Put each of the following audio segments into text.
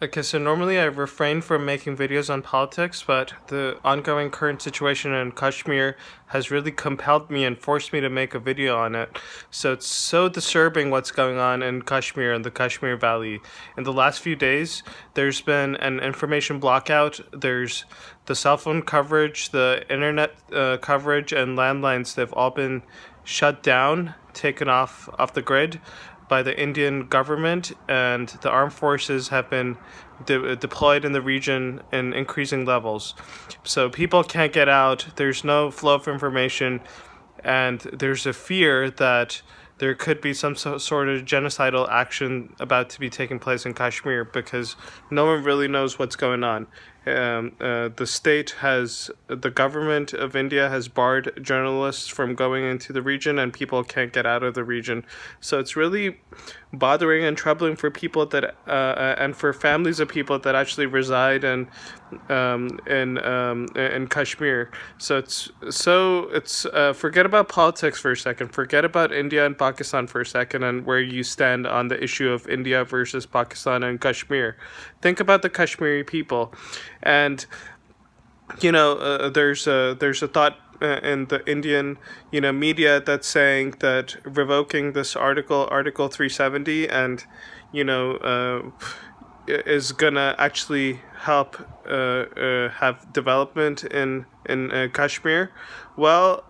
Okay, so normally I refrain from making videos on politics, but the ongoing current situation in Kashmir has really compelled me and forced me to make a video on it. So it's so disturbing what's going on in Kashmir and the Kashmir Valley. In the last few days, there's been an information blockout. There's the cell phone coverage, the internet coverage, and landlines. They've all been shut down, taken off the grid by the Indian government, and the armed forces have been deployed in the region in increasing levels. So people can't get out, there's no flow of information, and there's a fear that there could be some sort of genocidal action about to be taking place in Kashmir because no one really knows what's going on. The government of India has barred journalists from going into the region, and people can't get out of the region. So it's really bothering and troubling for people that and for families of people that actually reside in Kashmir. So forget about politics for a second. Forget about India and Pakistan for a second and where you stand on the issue of India versus Pakistan and Kashmir. Think about the Kashmiri people, and there's a thought in the Indian media that's saying that revoking this Article 370, and is gonna actually help have development in Kashmir. Well,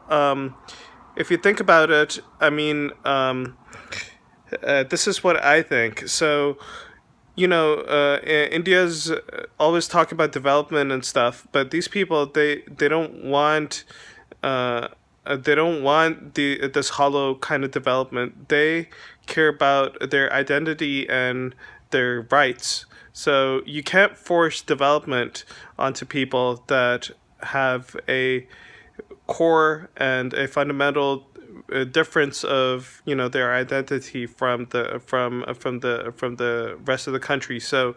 if you think about it, I mean, this is what I think. So, India's always talking about development and stuff, but these people they don't want this hollow kind of development. They care about their identity and their rights. So you can't force development onto people that have a core and a fundamental difference of their identity from the rest of the country. So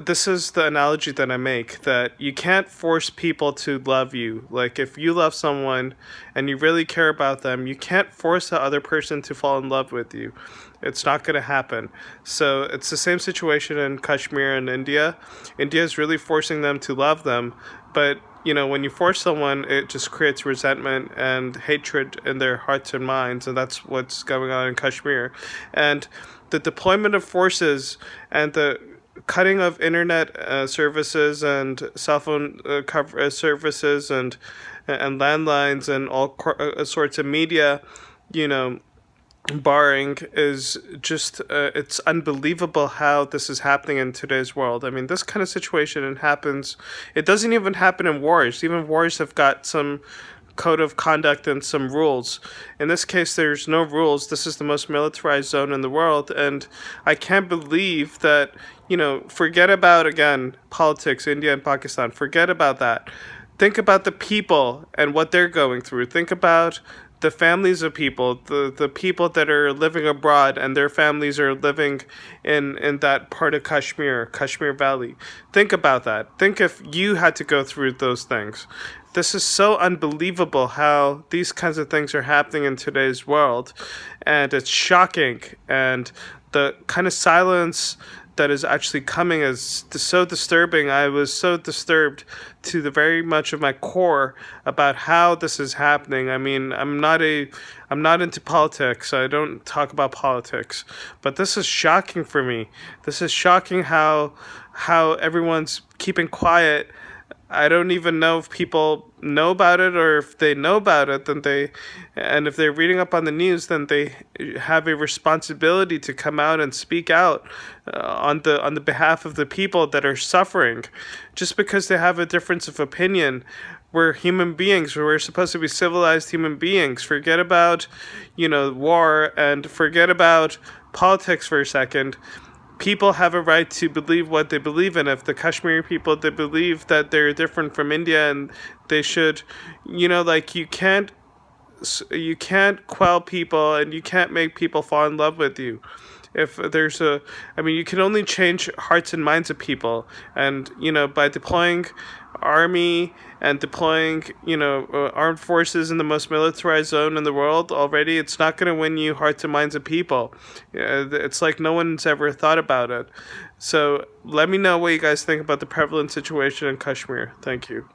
this is the analogy that I make, that you can't force people to love you. Like, if you love someone and you really care about them, you can't force the other person to fall in love with you. It's not going to happen. So it's the same situation in Kashmir and India. India is really forcing them to love them, but when you force someone, it just creates resentment and hatred in their hearts and minds, and that's what's going on in Kashmir. And the deployment of forces and the cutting of internet services and cell phone services and landlines and all sorts of media, barring, is just it's unbelievable how this is happening in today's world. I mean, this kind of situation happens. It doesn't even happen in wars. Even wars have got some code of conduct and some rules. In this case, there's no rules. This is the most militarized zone in the world, and I can't believe that, forget about, again, politics, India and Pakistan. Forget about that. Think about the people and what they're going through. Think about the families of people, the people that are living abroad and their families are living in that part of Kashmir Valley. Think about that. Think if you had to go through those things. This is so unbelievable how these kinds of things are happening in today's world, and it's shocking. And the kind of silence that is actually coming is so disturbing. I was so disturbed to the very much of my core about how this is happening. I mean, I'm not into politics. I don't talk about politics, but this is shocking for me. This is shocking how everyone's keeping quiet. I don't even know if people know about it, or if they know about it, and if they're reading up on the news, then they have a responsibility to come out and speak out on the behalf of the people that are suffering. Just because they have a difference of opinion, we're human beings. We're supposed to be civilized human beings. Forget about, war, and forget about politics for a second. People have a right to believe what they believe in. If the Kashmiri people, they believe that they're different from India, and they should, you can't quell people, and you can't make people fall in love with you. If there's I mean, you can only change hearts and minds of people, and by deploying army and deploying armed forces in the most militarized zone in the world already, it's not going to win you hearts and minds of people. It's like no one's ever thought about it. So let me know what you guys think about the prevalent situation in Kashmir. Thank you.